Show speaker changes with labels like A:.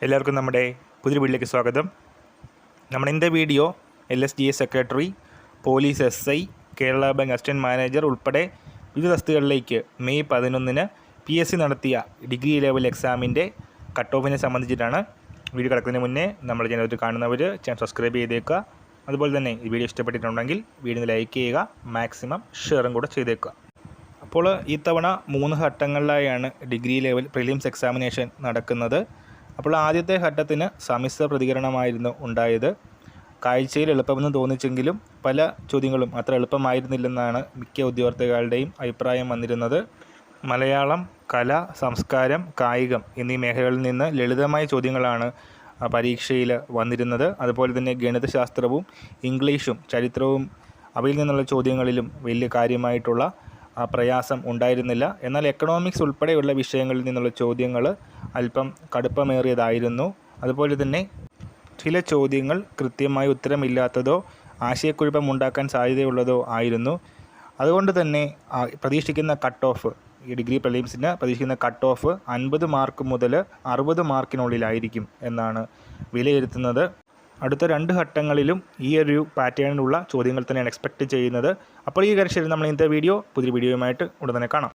A: എല്ലാവർക്കും നമ്മുടെ പുതിയ വീഡിയോയിലേക്ക് സ്വാഗതം. നമ്മുടെ ഇന്നത്തെ video LSGA secretary, police SI, Kerala bank assistant manager ഉൾപ്പെടെ വിവിധ തസ്തികകളിലേക്ക് മെയ് 11 PSC നടത്തിയ ഡിഗ്രി ലെവൽ എക്സാമിൻ്റെ കട്ട് ഓഫിനെ സംബന്ധിച്ചിട്ടാണ്. വീഡിയോ കിടക്കുന്നതിന് മുന്നേ നമ്മൾ ചാനൽ കാണുന്നവർ ചാനൽ സബ്സ്ക്രൈബ് ചെയ്തേക്കുക. അതുപോലെ തന്നെ ഈ വീഡിയോ ഇഷ്ടപ്പെട്ടിട്ടുണ്ടെങ്കിൽ വീഡിയോ ലൈക്ക് ചെയ്യുക, മാക്സിമം ഷെയറും കൂടെ ചെയ്തേക്കുക. അപ്പോൾ ഈ തവണ 3 ഘട്ടങ്ങളിലായാണ് ഡിഗ്രി ലെവൽ പ്രിലിംസ് എക്സാമിനേഷൻ നടക്കുന്നത്. അപ്പോൾ ആദ്യത്തെ ഘട്ടത്തിന് സമ്മിശ്ര പ്രതികരണമായിരുന്നു ഉണ്ടായത്. കാഴ്ചയിൽ എളുപ്പമെന്ന് തോന്നിച്ചെങ്കിലും പല ചോദ്യങ്ങളും അത്ര എളുപ്പമായിരുന്നില്ലെന്നാണ് മിക്ക ഉദ്യോഗാർത്ഥികളുടെയും അഭിപ്രായം വന്നിരുന്നത്. മലയാളം, കല, സംസ്കാരം, കായികം എന്നീ മേഖലകളിൽ നിന്ന് ലളിതമായ ചോദ്യങ്ങളാണ് പരീക്ഷയിൽ വന്നിരുന്നത്. അതുപോലെ തന്നെ ഗണിതശാസ്ത്രവും ഇംഗ്ലീഷും ചരിത്രവും അവയിൽ നിന്നുള്ള ചോദ്യങ്ങളിലും വലിയ കാര്യമായിട്ടുള്ള പ്രയാസം ഉണ്ടായിരുന്നില്ല. എന്നാൽ എക്കണോമിക്സ് ഉൾപ്പെടെയുള്ള വിഷയങ്ങളിൽ നിന്നുള്ള ചോദ്യങ്ങൾ അല്പം കടുപ്പമേറിയതായിരുന്നു. അതുപോലെ തന്നെ ചില ചോദ്യങ്ങൾ കൃത്യമായി ഉത്തരമില്ലാത്തതോ ആശയക്കുഴപ്പമുണ്ടാക്കാൻ സാധ്യതയുള്ളതോ ആയിരുന്നു. അതുകൊണ്ട് തന്നെ പ്രതീക്ഷിക്കുന്ന കട്ട് ഓഫ്, ഈ ഡിഗ്രി പ്രിലിംസിന് പ്രതീക്ഷിക്കുന്ന കട്ട് ഓഫ് 50 മാർക്ക് മുതൽ 60 മാർക്കിനുള്ളിലായിരിക്കും എന്നാണ് വിലയിരുത്തുന്നത്. അടുത്ത 2 ഘട്ടങ്ങളിലും ഈ ഒരു പാറ്റേണിലുള്ള ചോദ്യങ്ങൾ തന്നെയാണ് എക്സ്പെക്റ്റ് ചെയ്യുന്നത്. അപ്പോൾ ഈ കാര്യം നമ്മൾ ഇന്നത്തെ പുതിയ വീഡിയോയുമായിട്ട് ഉടൻ തന്നെ കാണാം.